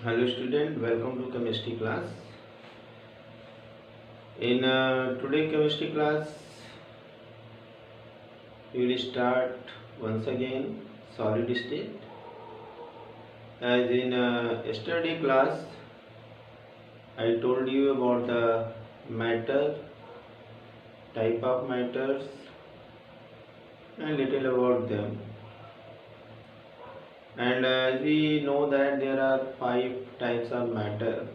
Hello student, welcome to chemistry class. In today chemistry class, we will start once again solid state. As in yesterday class, I told you about the matter, type of matters, and little about them. And as we know that there are 5 types of matter,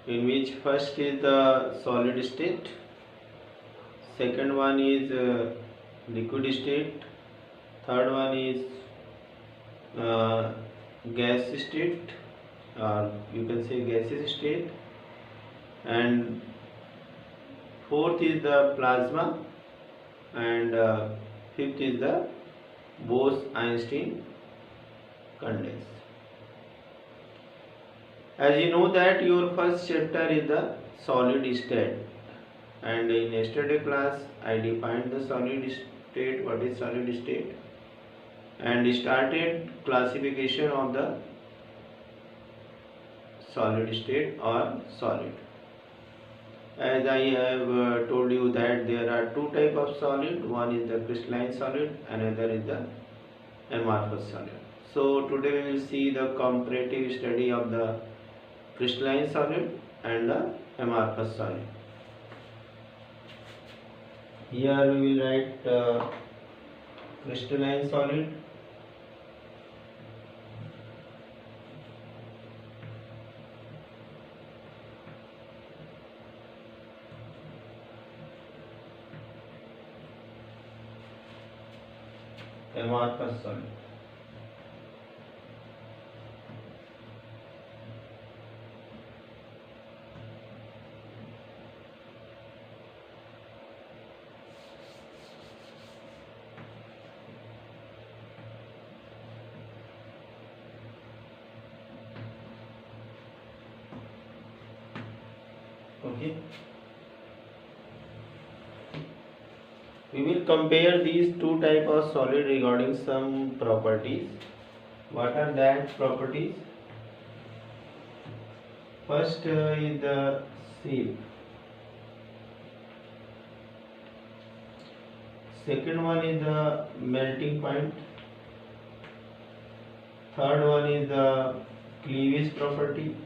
in which first is the solid state, second one is liquid state, third one is uh, gas state, or you can say gaseous state, and fourth is the plasma, and fifth is the Bose-Einstein condense. As you know that your first chapter is the solid state, and in yesterday class I defined the solid state, what is solid state, and started classification of the solid state or solid. As I have told you that there are 2 types of solid, one is the crystalline solid, another is the amorphous solid. So today we will see the comparative study of the crystalline solid and the amorphous solid. Here we will write crystalline solid, amorphous solid. Okay. We will compare these 2 types of solid regarding some properties. What are that properties? First is the shape. Second one is the melting point. Third one is the cleavage property.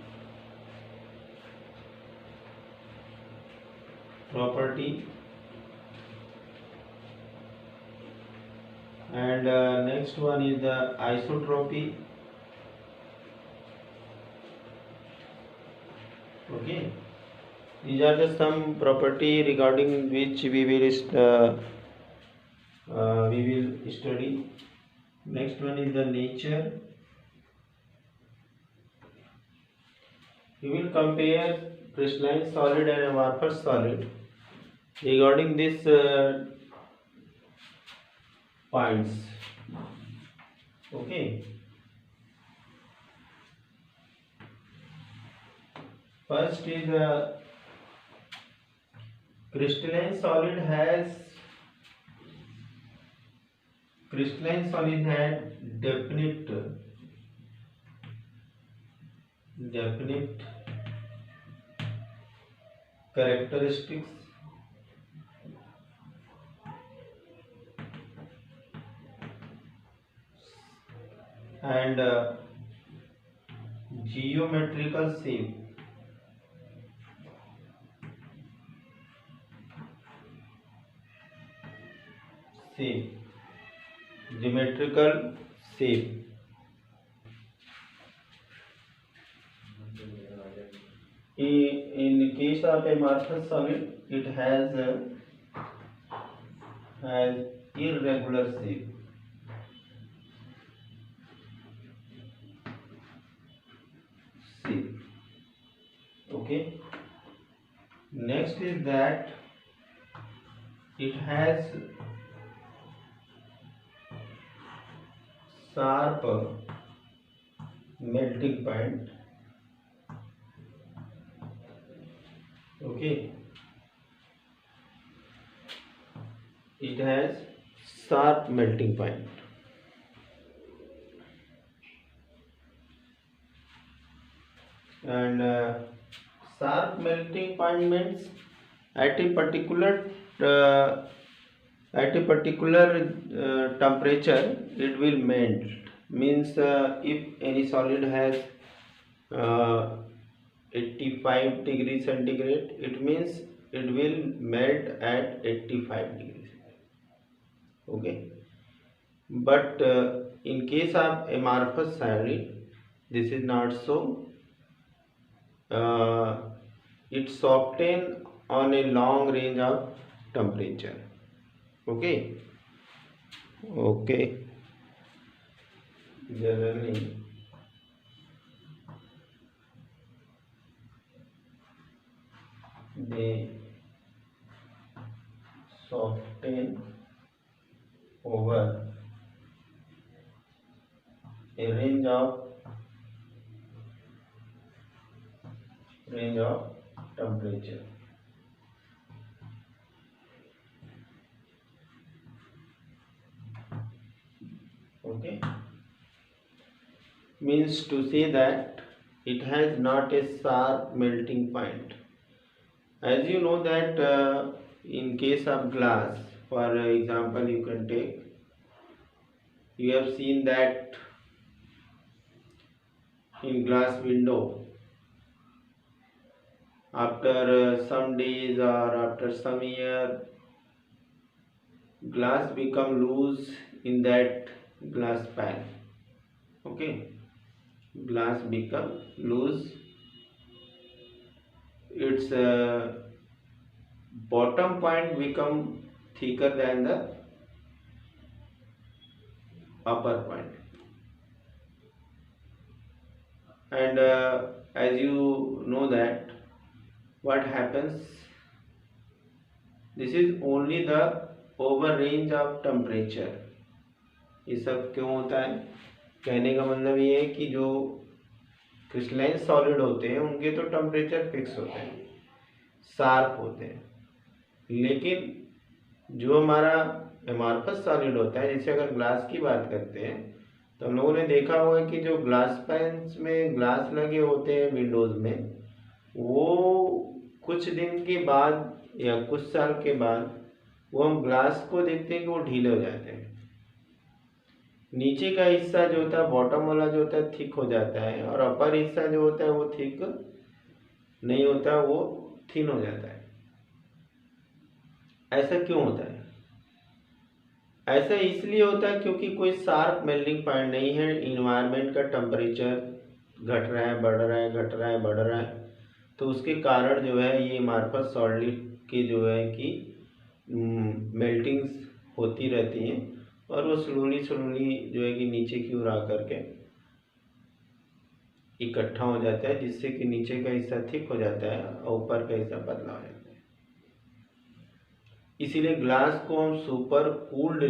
And next one is the isotropy. Okay, these are the some property regarding which we will study. Next one is the nature. We will compare crystalline solid and amorphous solid regarding these points. Okay. First is the crystalline solid had definite characteristics and geometrical shape. Geometrical shape. In the case of amorphous solid, it has irregular shape. Okay. Next is that it has sharp melting point. Okay, it has sharp melting point. and sharp melting point means at a particular uh, temperature it will melt. Means if any solid has uh, 85 degrees centigrade, it means it will melt at 85 degrees. Okay, but in case of amorphous solid, this is not so. uh, it soften on a long range of temperature. Okay. Okay, generally they soften over a range of temperature. Okay, means to say that it has not a sharp melting point. As you know that in case of glass, for example, you can take, you have seen that in glass window, after some days or after some year, glass become loose in that glass pan. Okay, glass become loose, its bottom point become thicker than the upper point. And as you know that what happens, this is only the over range of temperature. ये सब क्यों होता है? कहने का मतलब ये है कि जो क्रिस्टलाइन सॉलिड होते हैं उनके तो टेम्परेचर फिक्स होते हैं, शार्प होते हैं, लेकिन जो हमारा एमॉर्फस सॉलिड होता है, जैसे अगर ग्लास की बात करते हैं तो हम लोगों ने देखा होगा कि जो ग्लास पैन्स में ग्लास लगे होते हैं विंडोज में, वो कुछ दिन के बाद या कुछ साल के बाद वो हम ग्लास को देखते हैं कि वो ढीले हो जाते हैं। नीचे का हिस्सा जो होता है, बॉटम वाला जो होता है, थिक हो जाता है, और अपर हिस्सा जो होता है वो थिक नहीं होता, वो थिन हो जाता है। ऐसा क्यों होता है? ऐसा इसलिए होता है क्योंकि कोई शार्प मेल्टिंग पॉइंट नहीं है। इन्वायरमेंट का टेम्परेचर घट रहा है, बढ़ रहा है, घट रहा है, बढ़ रहा है, तो उसके कारण जो है ये एमॉर्फस सॉलिड की जो है कि मेल्टिंग्स होती रहती हैं, और वो स्लोली जो है कि नीचे की ओर आकर के इकट्ठा हो जाता है, जिससे कि नीचे का हिस्सा थिक हो जाता है और ऊपर का हिस्सा पतला हो जाता है। इसीलिए ग्लास को हम सुपर कूल्ड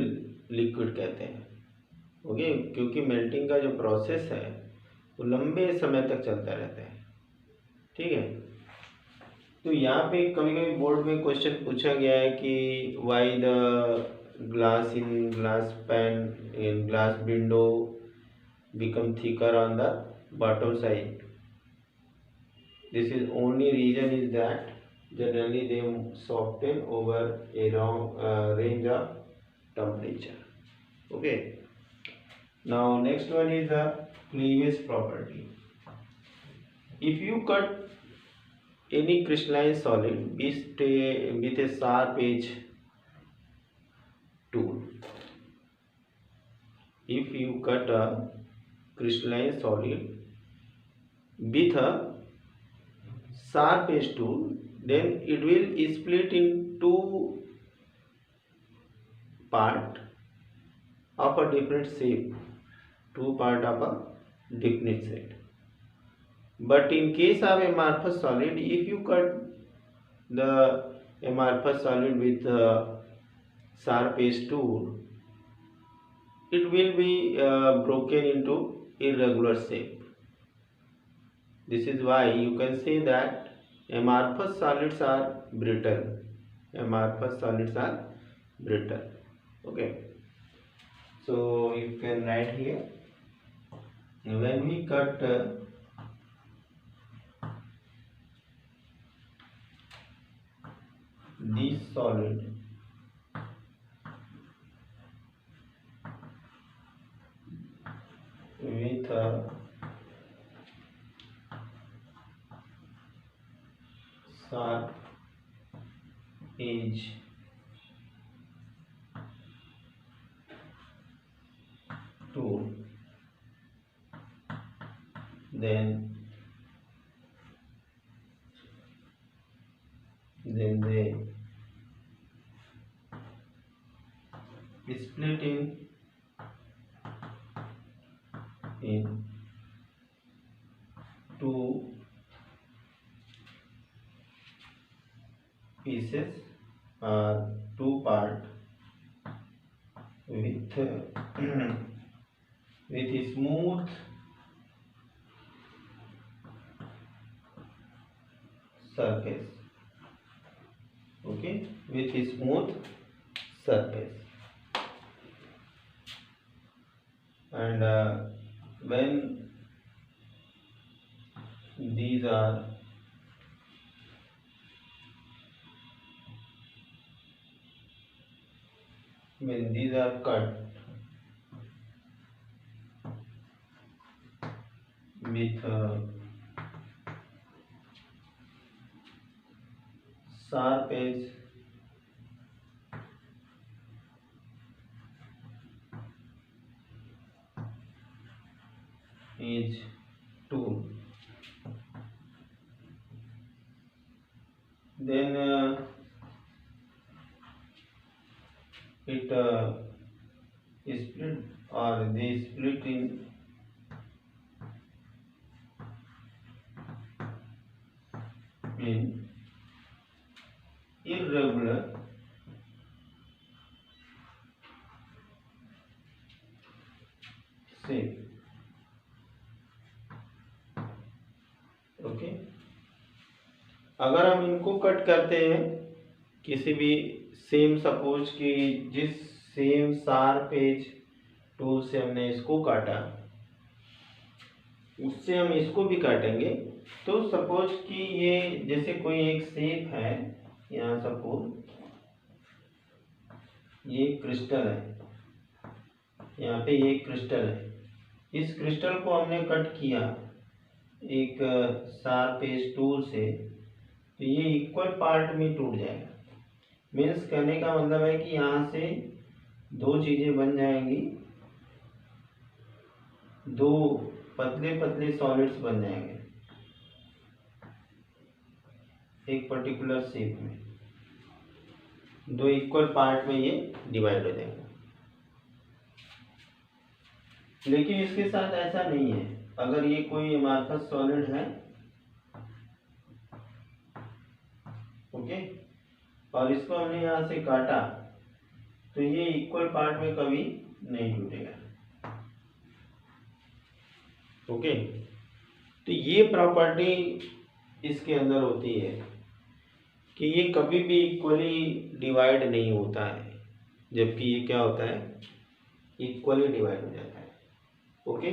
लिक्विड कहते हैं। ओके, क्योंकि मेल्टिंग का जो प्रोसेस है वो लंबे समय तक चलता रहता है। ठीक है, तो यहाँ पे कभी कभी बोर्ड में क्वेश्चन पूछा गया है कि why the glass in glass pane in glass window become thicker on the bottom side. This is only reason is that generally they soften over a long range of temperature. Okay, now next one is the cleavage property. If you cut any crystalline solid with a sharp edge tool, if you cut a crystalline solid with a sharp edge tool, then it will split in two part of a different shape, But in case of amorphous solid, if you cut the amorphous solid with a sharp edge tool, it will be broken into irregular shape. This is why you can say that amorphous solids are brittle. Amorphous solids are brittle. Okay, so you can write here, when we cut solid with a sharp edge tool, then they split in two pieces or two part with with smooth surface. Okay, with smooth surface. And when these are cut with sharp edge tool, then it split or they split in irregular shape. Okay, अगर हम इनको cut करते हैं किसी भी same, suppose कि जिस same sharp as tool से हमने इसको काटा उससे हम इसको भी काटेंगे, तो सपोज कि ये जैसे कोई एक शेप है, यहाँ सपोज ये क्रिस्टल है, यहाँ पे ये क्रिस्टल है, इस क्रिस्टल को हमने कट किया एक शार्प एज टूल से, तो ये इक्वल पार्ट में टूट जाएगा। मीन्स कहने का मतलब है कि यहाँ से दो चीजें बन जाएंगी, दो पतले पतले सॉलिड्स बन जाएंगे एक पर्टिकुलर शेप में, दो इक्वल पार्ट में ये डिवाइड हो जाएगा। लेकिन इसके साथ ऐसा नहीं है, अगर ये कोई अमारफस सॉलिड है, ओके, और इसको हमने यहाँ से काटा, तो ये इक्वल पार्ट में कभी नहीं टूटेगा। ओके, तो ये प्रॉपर्टी इसके अंदर होती है कि ये कभी भी इक्वली डिवाइड नहीं होता है, जबकि ये क्या होता है, इक्वली डिवाइड हो जाता है। ओके,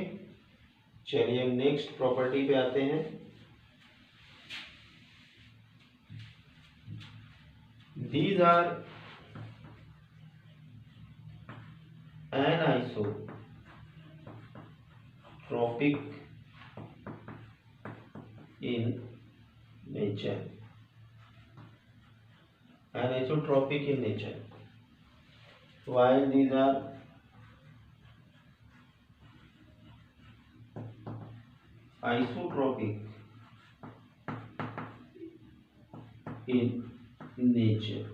चलिए हम नेक्स्ट प्रॉपर्टी पे आते हैं। These are anisotropic in nature. Anisotropic in nature, while these are isotropic in nature।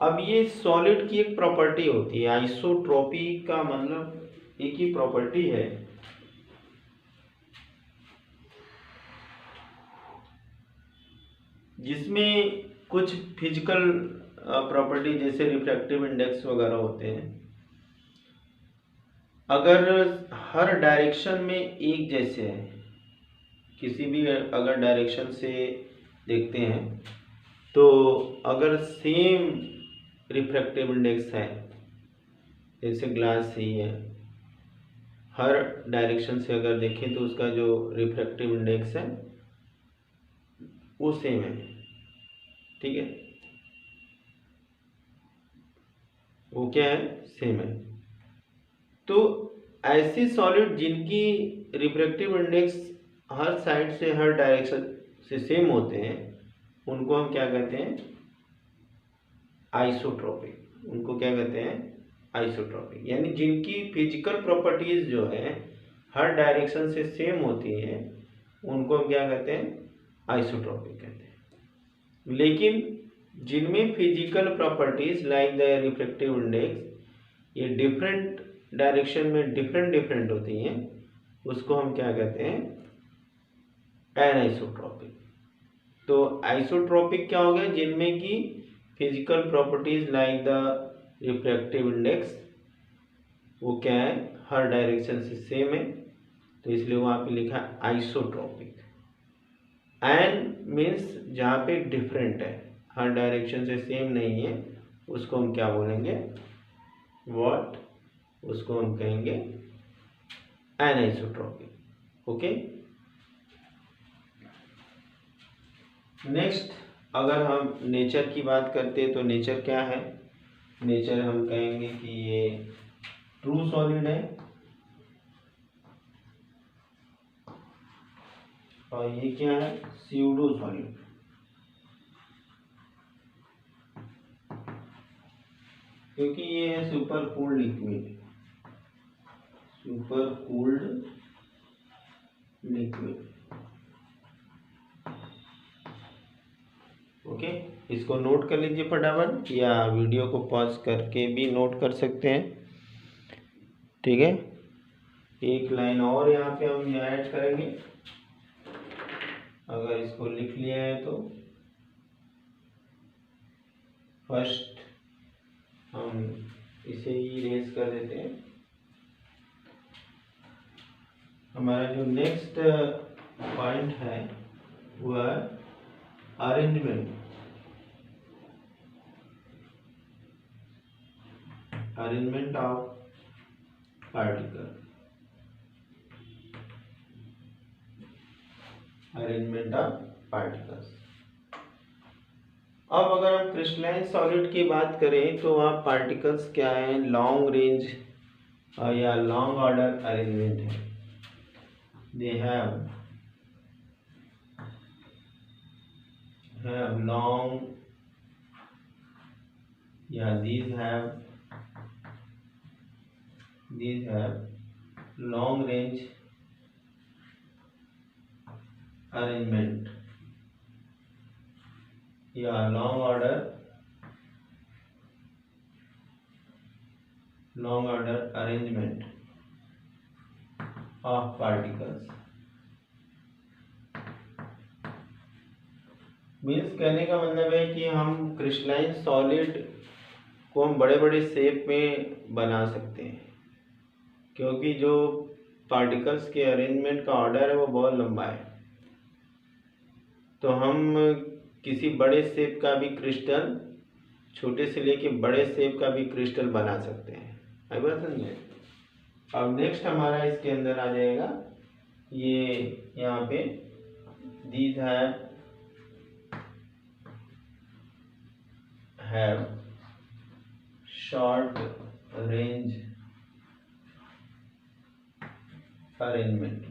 अब ये सॉलिड की एक प्रॉपर्टी होती है, आइसोट्रोपी का मतलब एक ही प्रॉपर्टी है जिसमें कुछ फिजिकल प्रॉपर्टी जैसे रिफ्रैक्टिव इंडेक्स वगैरह होते हैं। अगर हर डायरेक्शन में एक जैसे है, किसी भी अगर डायरेक्शन से देखते हैं, तो अगर सेम रिफ्रैक्टिव इंडेक्स है, जैसे ग्लास ही है, हर डायरेक्शन से अगर देखें तो उसका जो रिफ्रैक्टिव इंडेक्स है वो सेम है, ठीक है, वो क्या है, सेम है। तो ऐसे सॉलिड जिनकी रिफ्रैक्टिव इंडेक्स हर साइड से, हर डायरेक्शन से सेम होते हैं, उनको हम क्या कहते हैं, आइसोट्रोपिक। उनको क्या कहते हैं, आइसोट्रोपिक। यानी जिनकी फिजिकल प्रॉपर्टीज जो है हर डायरेक्शन से सेम होती हैं, उनको हम क्या कहते हैं, आइसोट्रोपिक कहते हैं। लेकिन जिनमें physical properties like the refractive index ये डिफरेंट डायरेक्शन में डिफरेंट होती हैं, उसको हम क्या कहते हैं, एनआइसोट्रोपिक। तो आइसोट्रोपिक क्या हो गया, जिनमें की physical properties like the refractive index वो क्या है, हर डायरेक्शन से सेम है, तो इसलिए वहाँ पे लिखा है आइसोट्रोपिक। एन मीन्स जहाँ पे डिफरेंट है, हर डायरेक्शन से सेम नहीं है, उसको हम क्या बोलेंगे, व्हाट, उसको हम कहेंगे एनआइसोट्रोपिक। ओके। नेक्स्ट, अगर हम नेचर की बात करते हैं तो नेचर क्या है, नेचर हम कहेंगे कि ये ट्रू सॉलिड है, और ये क्या है, स्यूडो सॉलिड। क्योंकि ये है super cooled liquid, super cooled liquid. Okay, इसको नोट कर लीजिए फटाफट, या वीडियो को पॉज करके भी नोट कर सकते हैं, ठीक है। एक लाइन और यहाँ पे हम ऐड करेंगे, अगर इसको लिख लिया है तो फर्स्ट हम इसे ही इरेज कर देते हैं। हमारा जो नेक्स्ट पॉइंट है वह arrangement, arrangement of particle, arrangement of particles. अब अगर हम क्रिस्टलाइन सॉलिड की बात करें तो वहाँ पार्टिकल्स क्या है, लॉन्ग रेंज या लॉन्ग ऑर्डर अरेंजमेंट है। They have long, yeah, these have long range arrangement, yeah, long order arrangement of particles। Means कहने का मतलब है कि हम क्रिस्टलाइन सॉलिड को हम बड़े बड़े शेप में बना सकते हैं, क्योंकि जो पार्टिकल्स के अरेंजमेंट का ऑर्डर है वो बहुत लंबा है। तो हम किसी बड़े शेप का भी क्रिस्टल, छोटे से लेके बड़े शेप का भी क्रिस्टल बना सकते हैं। आई बात समझे। अब नेक्स्ट हमारा इसके अंदर आ जाएगा, ये यहाँ पे these have short range arrangement,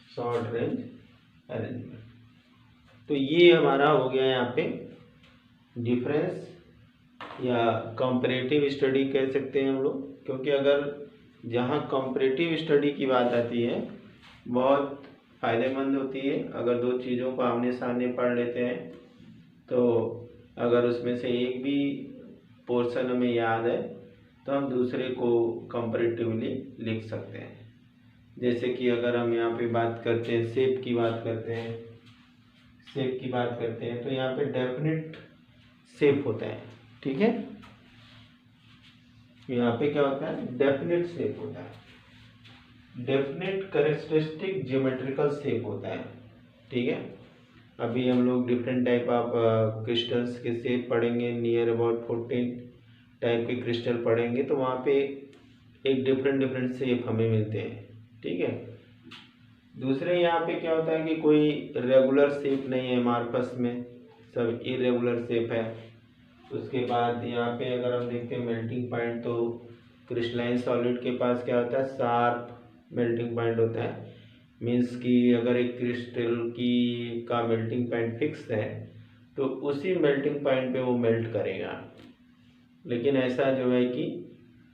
short range arrangement. तो ये हमारा हो गया यहाँ पे डिफरेंस या कंपैरेटिव स्टडी कह सकते हैं हम लोग, क्योंकि अगर जहाँ कंपैरेटिव स्टडी की बात आती है बहुत फ़ायदेमंद होती है। अगर दो चीज़ों को आमने सामने पढ़ लेते हैं तो अगर उसमें से एक भी पोर्शन हमें याद है तो हम दूसरे को कंपैरेटिवली लिख सकते हैं। जैसे कि अगर हम यहाँ पे बात करते हैं, शेप की बात करते हैं, शेप की बात करते हैं तो यहाँ पे डेफिनेट शेप होता है, ठीक है। यहाँ पे क्या होता है, डेफिनेट शेप होता है, डेफिनेट कैरेक्टरिस्टिक ज्योमेट्रिकल शेप होता है, ठीक है। अभी हम लोग डिफरेंट टाइप ऑफ क्रिस्टल्स के शेप पढ़ेंगे, नियर अबाउट 14 टाइप के क्रिस्टल पढ़ेंगे, तो वहाँ पे एक डिफरेंट शेप हमें मिलते हैं, ठीक है। दूसरे यहाँ पे क्या होता है कि कोई रेगुलर शेप नहीं है अमारफस में, सब इरेगुलर शेप है। उसके बाद यहाँ पे अगर हम देखते हैं मेल्टिंग पॉइंट, तो क्रिस्टलाइन सॉलिड के पास क्या होता है, शार्प मेल्टिंग पॉइंट होता है। मीन्स कि अगर एक क्रिस्टल की का मेल्टिंग पॉइंट फिक्स है तो उसी मेल्टिंग पॉइंट पे वो मेल्ट करेगा। लेकिन ऐसा जो है कि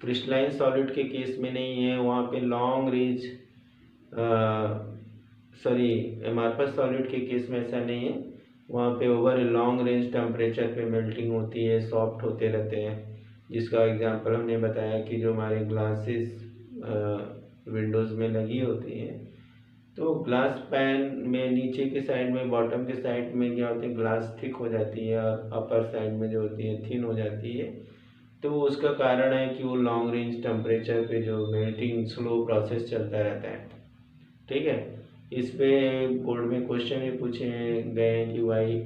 क्रिस्टलाइन सॉलिड के केस में नहीं है, वहाँ पे लॉन्ग रेंज सॉरी अमारफस सॉलिड के केस में ऐसा नहीं है, वहाँ पे over a long range temperature पे मेल्टिंग होती है, सॉफ्ट होते रहते हैं। जिसका एग्जांपल हमने बताया कि जो हमारे ग्लासेस विंडोज़ में लगी होती हैं, तो ग्लास पैन में नीचे के साइड में, बॉटम के साइड में क्या होती है, ग्लास थिक हो जाती है और अपर साइड में जो होती है थिन हो जाती है। तो उसका कारण है कि वो लॉन्ग रेंज टेम्परेचर पे जो मेल्टिंग स्लो प्रोसेस चलता रहता है। ठीक है, इस पे बोर्ड में क्वेश्चन भी पूछे गए हैं कि why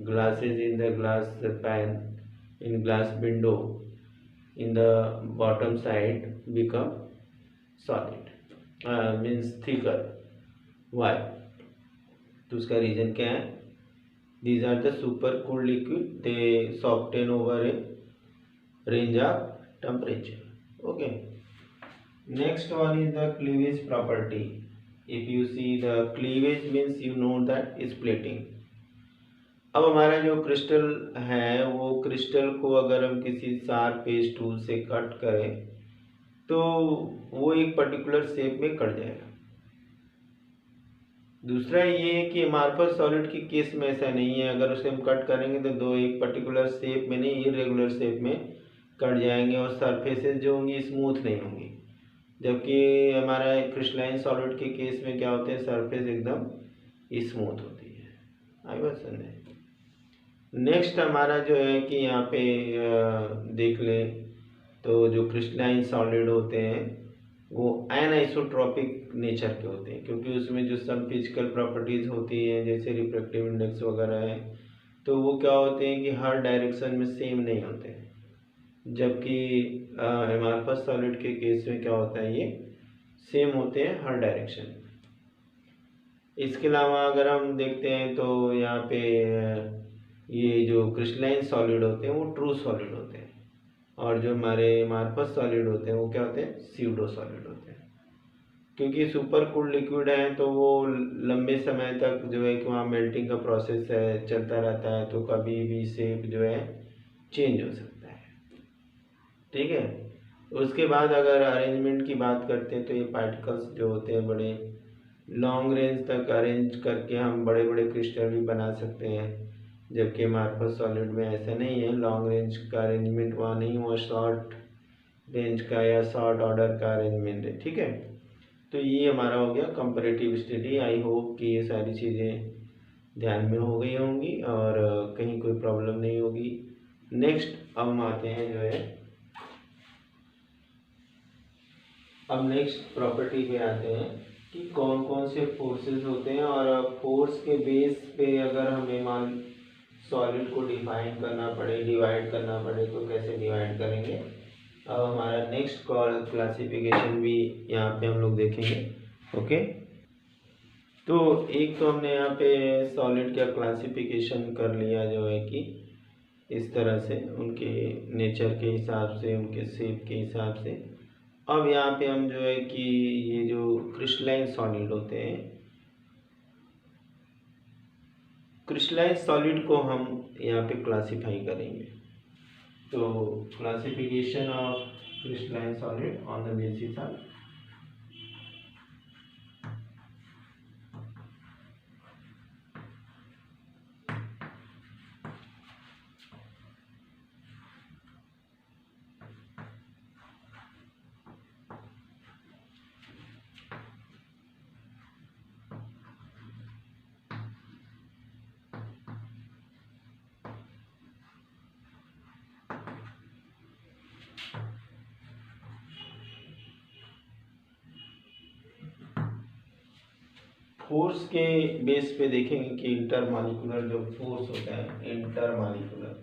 glasses in the glass pane in glass window in the bottom side become solid means thicker, why. तो उसका रीज़न क्या है, these are the super cooled liquid, they soften over a range of temperature. Okay, next one is the cleavage property. If you see the cleavage means you know that splitting. अब हमारा जो crystal है वो crystal को अगर हम किसी sharp as tool से कट करें तो वो एक पर्टिकुलर शेप में कट जाएगा। दूसरा ये है कि अमारफस सॉलिड के केस में ऐसा नहीं है, अगर उसे हम कट करेंगे तो दो एक पर्टिकुलर शेप में नहीं, इरेगुलर शेप में कट जाएंगे और सरफेसेस जो होंगी स्मूथ नहीं होंगी। जबकि हमारा क्रिस्टलाइन सॉलिड के केस में क्या होते हैं, सरफेस एकदम स्मूथ होती है। आई बात समझे। नेक्स्ट हमारा जो है कि यहाँ पे देख ले तो जो क्रिस्टलाइन सॉलिड होते हैं वो एनआइसोट्रॉपिक नेचर के होते हैं, क्योंकि उसमें जो सब फिजिकल प्रॉपर्टीज़ होती हैं जैसे रिफ्रैक्टिव इंडेक्स वगैरह है, तो वो क्या होते हैं कि हर डायरेक्शन में सेम नहीं होते हैं। जबकि अमारफस सॉलिड के केस में क्या होता है, ये सेम होते हैं हर डायरेक्शन में। इसके अलावा अगर हम देखते हैं तो यहाँ पे ये जो क्रिस्टलाइन सॉलिड होते हैं वो ट्रू सॉलिड होते हैं, और जो हमारे अमारफस सॉलिड होते हैं वो क्या होते हैं, स्यूडो सॉलिड होते हैं। क्योंकि सुपर कूल्ड लिक्विड है तो वो लंबे समय तक जो है कि वहाँ मेल्टिंग का प्रोसेस है चलता रहता है, तो कभी भी शेप जो है चेंज हो सकता है। ठीक है, उसके बाद अगर अरेंजमेंट की बात करते हैं तो ये पार्टिकल्स जो होते हैं बड़े लॉन्ग रेंज तक अरेंज करके हम बड़े बड़े क्रिस्टल भी बना सकते हैं। जबकि अमारफस सॉलिड में ऐसा नहीं है, लॉन्ग रेंज का अरेंजमेंट वहाँ नहीं हुआ, शॉर्ट रेंज का या शॉर्ट ऑर्डर का अरेंजमेंट है। ठीक है, तो ये हमारा हो गया कंपैरेटिव स्टडी। आई होप कि ये सारी चीज़ें ध्यान में हो गई होंगी और कहीं कोई प्रॉब्लम नहीं होगी। नेक्स्ट अब हम आते हैं जो है, अब नेक्स्ट प्रॉपर्टी पे आते हैं कि कौन कौन से फोर्सेस होते हैं, और फोर्स के बेस पे अगर हमें मान सॉलिड को डिवाइड करना पड़े तो कैसे डिवाइड करेंगे। अब हमारा नेक्स्ट क्लासिफिकेशन भी यहाँ पे हम लोग देखेंगे। ओके, तो एक तो हमने यहाँ पे सॉलिड का क्लासिफिकेशन कर लिया जो है कि इस तरह से उनके नेचर के हिसाब से, उनके शेप के हिसाब से। अब यहाँ पे हम जो है कि ये जो क्रिस्टलाइन सॉलिड होते हैं, क्रिस्टलाइन सॉलिड को हम यहाँ पे क्लासिफाई करेंगे। तो classification of crystalline solid on the basis of force के बेस पे देखेंगे कि इंटरमॉलिक्यूलर जो फोर्स होता है, इंटरमॉलिक्यूलर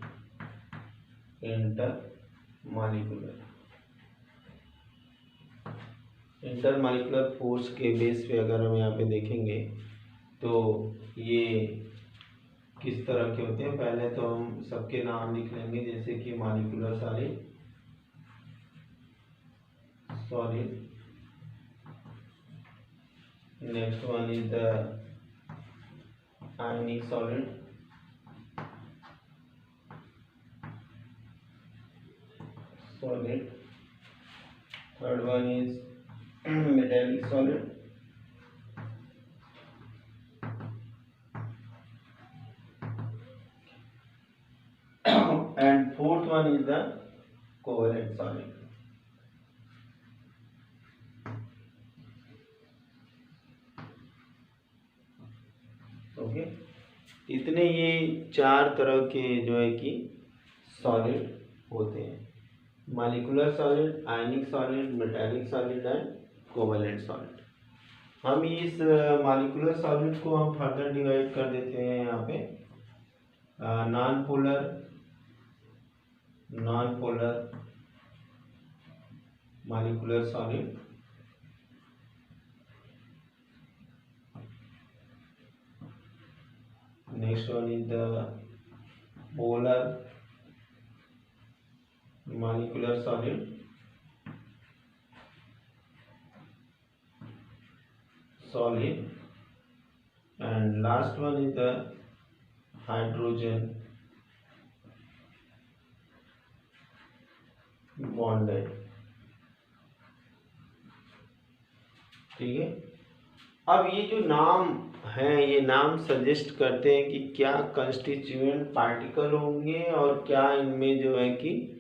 इंटरमॉलिक्यूलर फोर्स के बेस पे अगर हम यहाँ पे देखेंगे तो ये किस तरह के होते हैं, पहले तो हम सबके नाम लिख लेंगे, जैसे कि molecular solid, next one is the ionic solid, third one is metallic solid, and fourth one is the covalent solid. Okay, इतने ये चार तरह के जो है कि सॉलिड होते हैं, molecular solid, ionic solid, metallic solid and covalent solid. हम इस मॉलिक्यूलर सॉलिड को हम फर्दर डिवाइड कर देते हैं यहाँ पे non polar molecular solid, next one is the polar molecular solid, and last one is the hydrogen bonded। ठीक है, अब ये जो नाम है ये नाम सजेस्ट करते हैं कि क्या कंस्टिट्यूएंट पार्टिकल होंगे और क्या इनमें जो है कि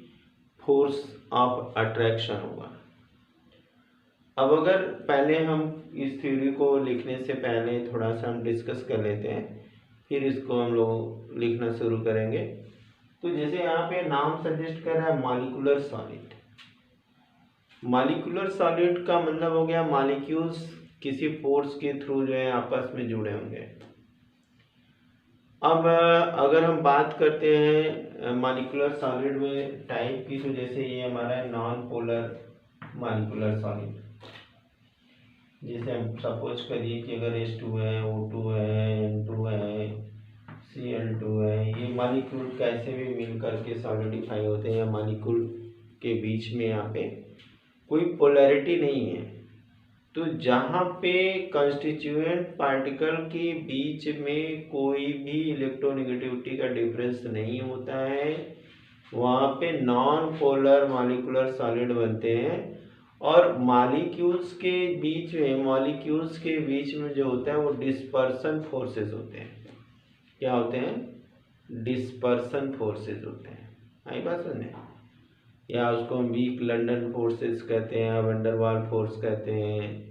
फोर्स ऑफ अट्रैक्शन होगा। अब अगर पहले हम इस थ्योरी को लिखने से पहले थोड़ा सा हम डिस्कस कर लेते हैं, फिर इसको हम लोग लिखना शुरू करेंगे। तो जैसे यहाँ पे नाम सजेस्ट कर रहा है मॉलिक्यूलर सॉलिड, मॉलिक्यूलर सॉलिड का मतलब हो गया मॉलिक्यूल्स किसी फोर्स के थ्रू जो है आपस में जुड़े होंगे। अब अगर हम बात करते हैं मॉलिक्यूलर सॉलिड में टाइप की, तो जैसे ये हमारा है नॉन पोलर मॉलिक्यूलर सॉलिड। जैसे हम सपोज करिए कि अगर H2 है, O2 है, N2 है, Cl2 है, ये मॉलिक्यूल कैसे भी मिल करके सॉलिडिफाई होते हैं, या मॉलिक्यूल के बीच में यहाँ पे कोई पोलैरिटी नहीं है। तो जहाँ पे कंस्टिट्यूएंट पार्टिकल के बीच में कोई भी इलेक्ट्रोनेगेटिविटी का डिफरेंस नहीं होता है, वहाँ पे नॉन पोलर मॉलिक्यूलर सॉलिड बनते हैं। और मॉलिक्यूल्स के बीच में जो होता है वो डिस्पर्सन फोर्सेस होते हैं। क्या होते हैं? डिस्पर्सन फोर्सेस होते हैं। आई बात सुनने, या उसको हम वीक लंडन फोर्सेस कहते हैं, वंडरवाल फोर्स कहते हैं,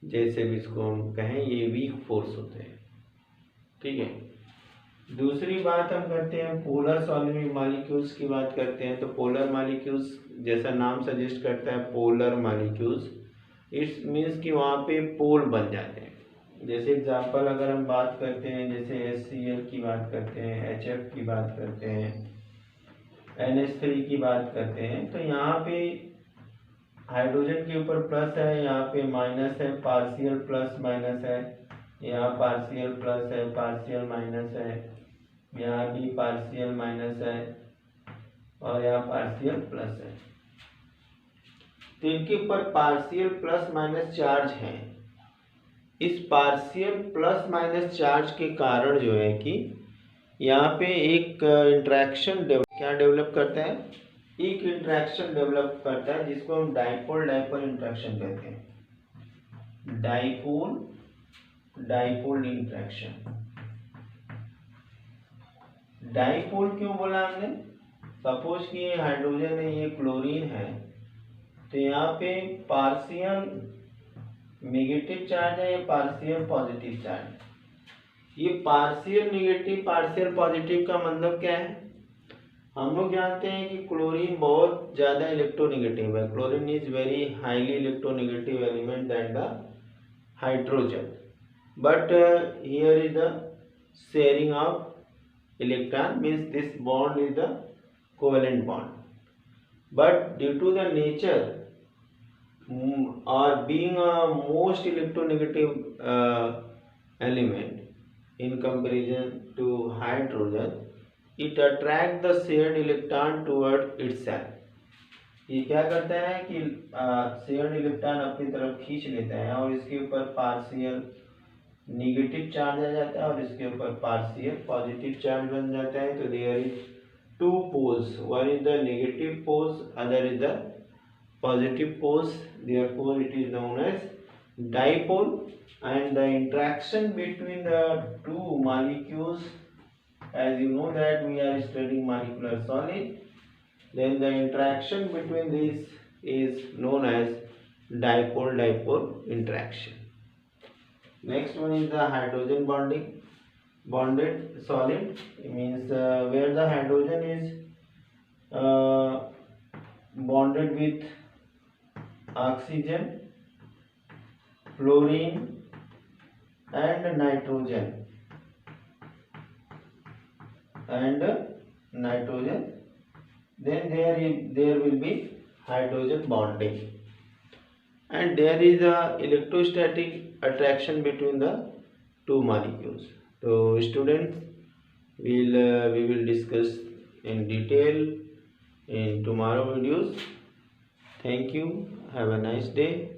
जैसे भी इसको हम कहें, ये वीक फोर्स होते हैं। ठीक है, दूसरी बात हम करते हैं पोलर सॉलिड मॉलिक्यूल्स की बात करते हैं। तो पोलर मॉलिक्यूल्स जैसा नाम सजेस्ट करता है पोलर मॉलिक्यूल्स, इट्स मीन्स कि वहाँ पे पोल बन जाते हैं। जैसे एग्जांपल अगर हम बात करते हैं, जैसे HCl की बात करते हैं, HF की बात करते हैं, NH3 की बात करते हैं, तो यहाँ पे हाइड्रोजन के ऊपर प्लस है, यहाँ पे माइनस है, पार्शियल प्लस माइनस है, यहाँ पार्शियल प्लस है, पार्शियल माइनस है, यहाँ भी पार्शियल माइनस है, और यहाँ पार्शियल प्लस है। तो इनके ऊपर पार्शियल प्लस माइनस चार्ज है। इस पार्शियल प्लस माइनस चार्ज के कारण जो है कि यहाँ पे एक इंट्रैक्शन डेवलप करता है, एक इंट्रैक्शन डेवलप करता है जिसको हम डाइपोल डाइपोल इंट्रैक्शन कहते हैं। Dipole interaction. डाइपोल क्यों बोला हमने? सपोज कि ये हाइड्रोजन है, ये क्लोरीन है, तो यहाँ पे पार्शियल नेगेटिव चार्ज है, या पार्शियल पॉजिटिव चार्ज। ये पार्शियल नेगेटिव पार्शियल पॉजिटिव का मतलब क्या है? हम लोग जानते हैं कि क्लोरीन बहुत ज़्यादा इलेक्ट्रोनेगेटिव है। Chlorine is very highly electronegative element than the hydrogen, but here is the sharing of electron, means this bond is the covalent bond, but due to the nature or being a most electronegative element in comparison to hydrogen, it attract the shared electron toward itself. ये क्या करता है कि shared electron अपनी तरफ खींच लेता है और इसके ऊपर पार्शियल निगेटिव चार्ज आ जाता है और इसके ऊपर पार्शियल पॉजिटिव चार्ज बन जाता है. तो there is two poles, one is the negative poles, other is the positive poles, therefore it is known as dipole. And the interaction between the two molecules, as you know that we are studying molecular solid, then the interaction between these is known as dipole-dipole interaction. Next one is the hydrogen bonded solid, means where the hydrogen is bonded with oxygen, fluorine and nitrogen, then there will be hydrogen bonding, and there is a electrostatic attraction between the two molecules. So students, we will discuss in detail in tomorrow videos. Thank you. Have a nice day.